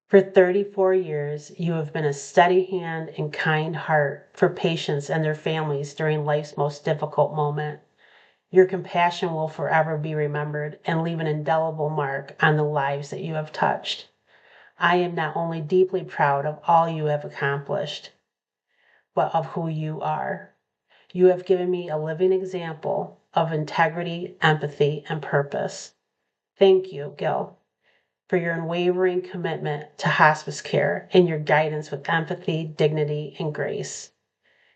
For 34 years, you have been a steady hand and kind heart for patients and their families during life's most difficult moment. Your compassion will forever be remembered and leave an indelible mark on the lives that you have touched. I am not only deeply proud of all you have accomplished, but of who you are. You have given me a living example of integrity, empathy, and purpose. Thank you, Gil, for your unwavering commitment to hospice care and your guidance with empathy, dignity, and grace.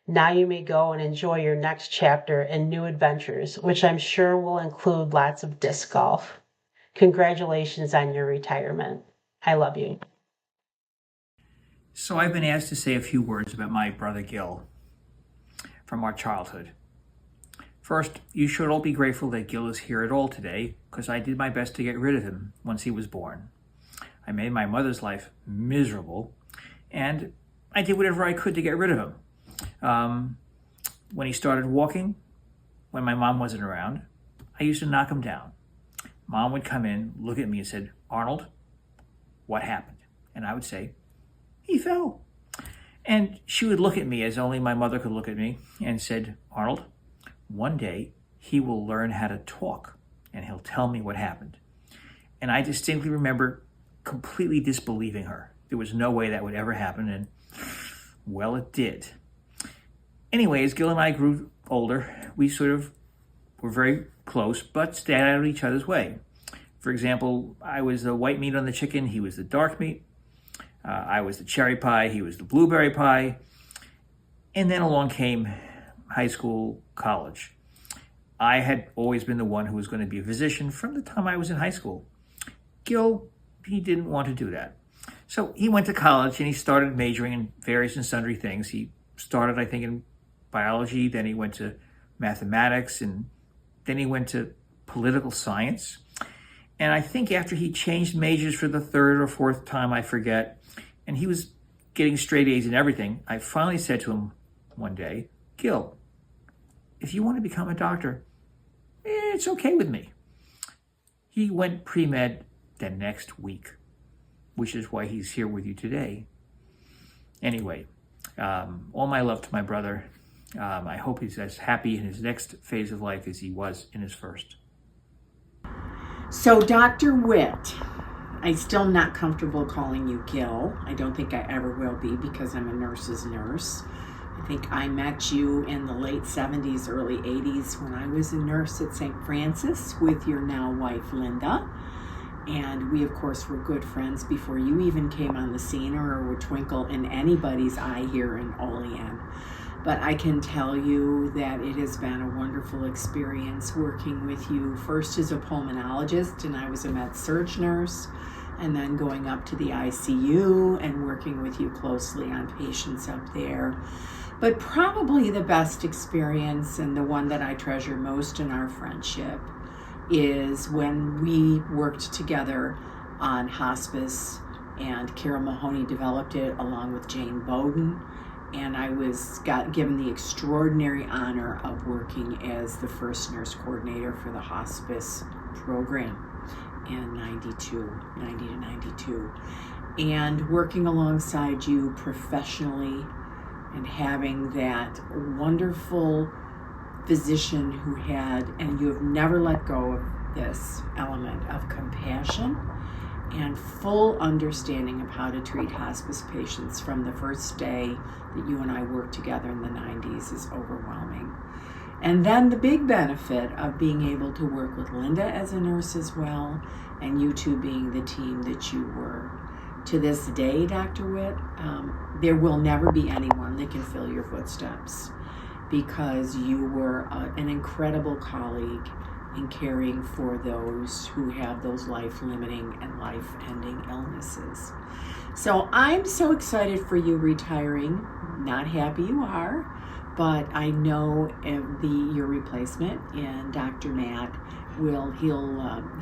Now you may go and enjoy your next chapter and new adventures, which I'm sure will include lots of disc golf. Congratulations on your retirement. I love you. So I've been asked to say a few words about my brother Gil from our childhood. First, you should all be grateful that Gil is here at all today, because I did my best to get rid of him once he was born. I made my mother's life miserable, and I did whatever I could to get rid of him. When he started walking, when my mom wasn't around, I used to knock him down. Mom would come in, look at me and said, "Arnold, what happened?" And I would say, "He fell." And she would look at me as only my mother could look at me and said, "Arnold, one day he will learn how to talk and he'll tell me what happened." And I distinctly remember completely disbelieving her. There was no way that would ever happen, and well, it did. Anyway, as Gil and I grew older, we sort of were very close, but stayed out of each other's way. For example, I was the white meat on the chicken, he was the dark meat. I was the cherry pie, he was the blueberry pie. And then along came high school, college. I had always been the one who was going to be a physician from the time I was in high school. Gil, he didn't want to do that. So he went to college and he started majoring in various and sundry things. He started, I think, in biology, then he went to mathematics, and then he went to political science. And I think after he changed majors for the third or fourth time, I forget, and he was getting straight A's in everything, I finally said to him one day, "Gil, if you want to become a doctor, it's okay with me." He went pre-med the next week, which is why he's here with you today. Anyway, all my love to my brother. I hope he's as happy in his next phase of life as he was in his first. So, Dr. Witte, I'm still not comfortable calling you Gil. I don't think I ever will be, because I'm a nurse's nurse. I think I met you in the late 70s, early 80s when I was a nurse at St. Francis with your now wife, Linda. And we, of course, were good friends before you even came on the scene or would twinkle in anybody's eye here in Olean. But I can tell you that it has been a wonderful experience working with you, first as a pulmonologist, and I was a med-surg nurse, and then going up to the ICU and working with you closely on patients up there. But probably the best experience, and the one that I treasure most in our friendship, is when we worked together on hospice, and Carol Mahoney developed it along with Jane Bowden, and I got given the extraordinary honor of working as the first nurse coordinator for the hospice program in 90 to 92, and working alongside you professionally and having that wonderful physician who had, and you have never let go of this element of compassion and full understanding of how to treat hospice patients from the first day that you and I worked together in the 90s is overwhelming. And then the big benefit of being able to work with Linda as a nurse as well, and you two being the team that you were. To this day, Dr. Witte, there will never be anyone that can fill your footsteps, because you were an incredible colleague in caring for those who have those life-limiting and life-ending illnesses. So I'm so excited for you retiring. Not happy you are, but I know your replacement in Dr. Matt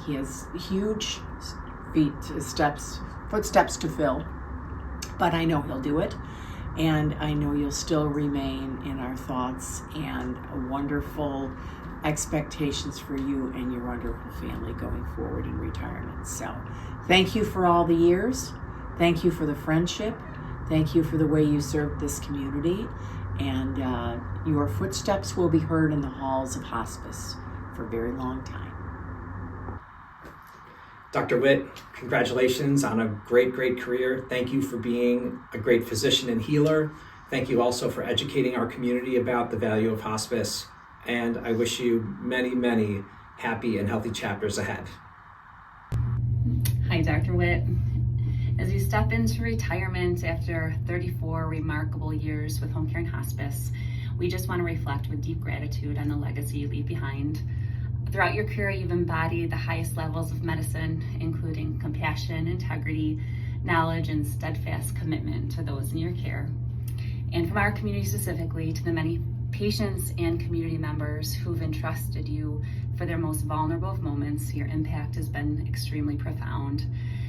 he has huge footsteps to fill, but I know he'll do it. And I know you'll still remain in our thoughts, and wonderful expectations for you and your wonderful family going forward in retirement. So thank you for all the years. Thank you for the friendship. Thank you for the way you served this community. And your footsteps will be heard in the halls of hospice for a very long time. Dr. Witte, congratulations on a great, great career. Thank you for being a great physician and healer. Thank you also for educating our community about the value of hospice. And I wish you many, many happy and healthy chapters ahead. Hi, Dr. Witte. As you step into retirement after 34 remarkable years with HomeCare and Hospice, we just want to reflect with deep gratitude on the legacy you leave behind. Throughout your career, you've embodied the highest levels of medicine, including compassion, integrity, knowledge, and steadfast commitment to those in your care. And from our community specifically, to the many patients and community members who've entrusted you for their most vulnerable of moments, your impact has been extremely profound.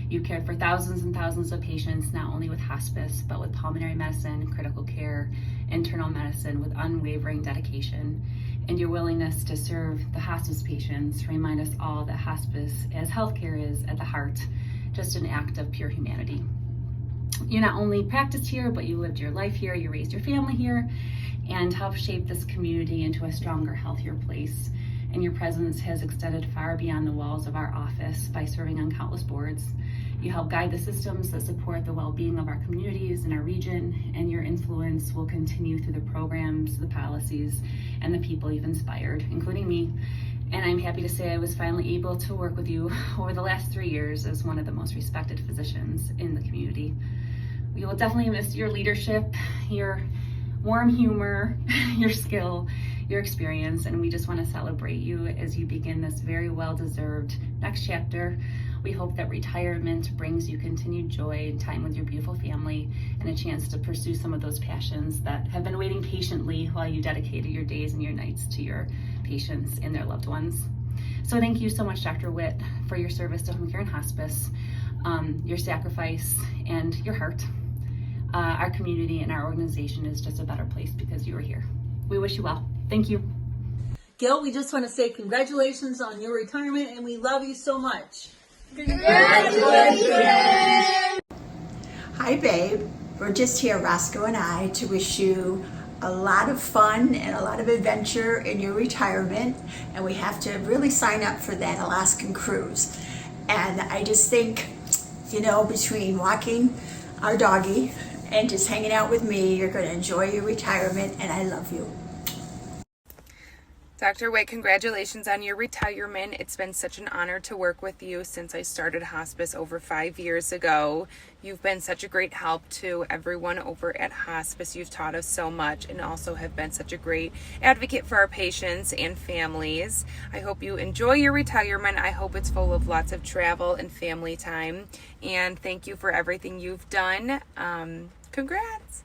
You cared for thousands and thousands of patients, not only with hospice, but with pulmonary medicine, critical care, internal medicine, with unwavering dedication. And your willingness to serve the hospice patients remind us all that hospice, as healthcare, is at the heart, just an act of pure humanity. You not only practiced here, but you lived your life here, you raised your family here, and helped shape this community into a stronger, healthier place. And your presence has extended far beyond the walls of our office by serving on countless boards. You help guide the systems that support the well-being of our communities and our region, and your influence will continue through the programs, the policies, and the people you've inspired, including me. And I'm happy to say I was finally able to work with you over the last 3 years as one of the most respected physicians in the community. We will definitely miss your leadership, your warm humor, your skill, your experience, and we just want to celebrate you as you begin this very well-deserved next chapter. We hope that retirement brings you continued joy and time with your beautiful family and a chance to pursue some of those passions that have been waiting patiently while you dedicated your days and your nights to your patients and their loved ones. So thank you so much, Dr. Witte, for your service to HomeCare and Hospice, your sacrifice, and your heart. Our community and our organization is just a better place because you were here. We wish you well. Thank you. Gil, we just want to say congratulations on your retirement, and we love you so much. Congratulations! Hi, babe. We're just here, Roscoe and I, to wish you a lot of fun and a lot of adventure in your retirement. And we have to really sign up for that Alaskan cruise. And I just think, between walking our doggy and just hanging out with me, you're going to enjoy your retirement, and I love you. Dr. Witte, congratulations on your retirement. It's been such an honor to work with you since I started hospice over 5 years ago. You've been such a great help to everyone over at hospice. You've taught us so much and also have been such a great advocate for our patients and families. I hope you enjoy your retirement. I hope it's full of lots of travel and family time. And thank you for everything you've done. Congrats.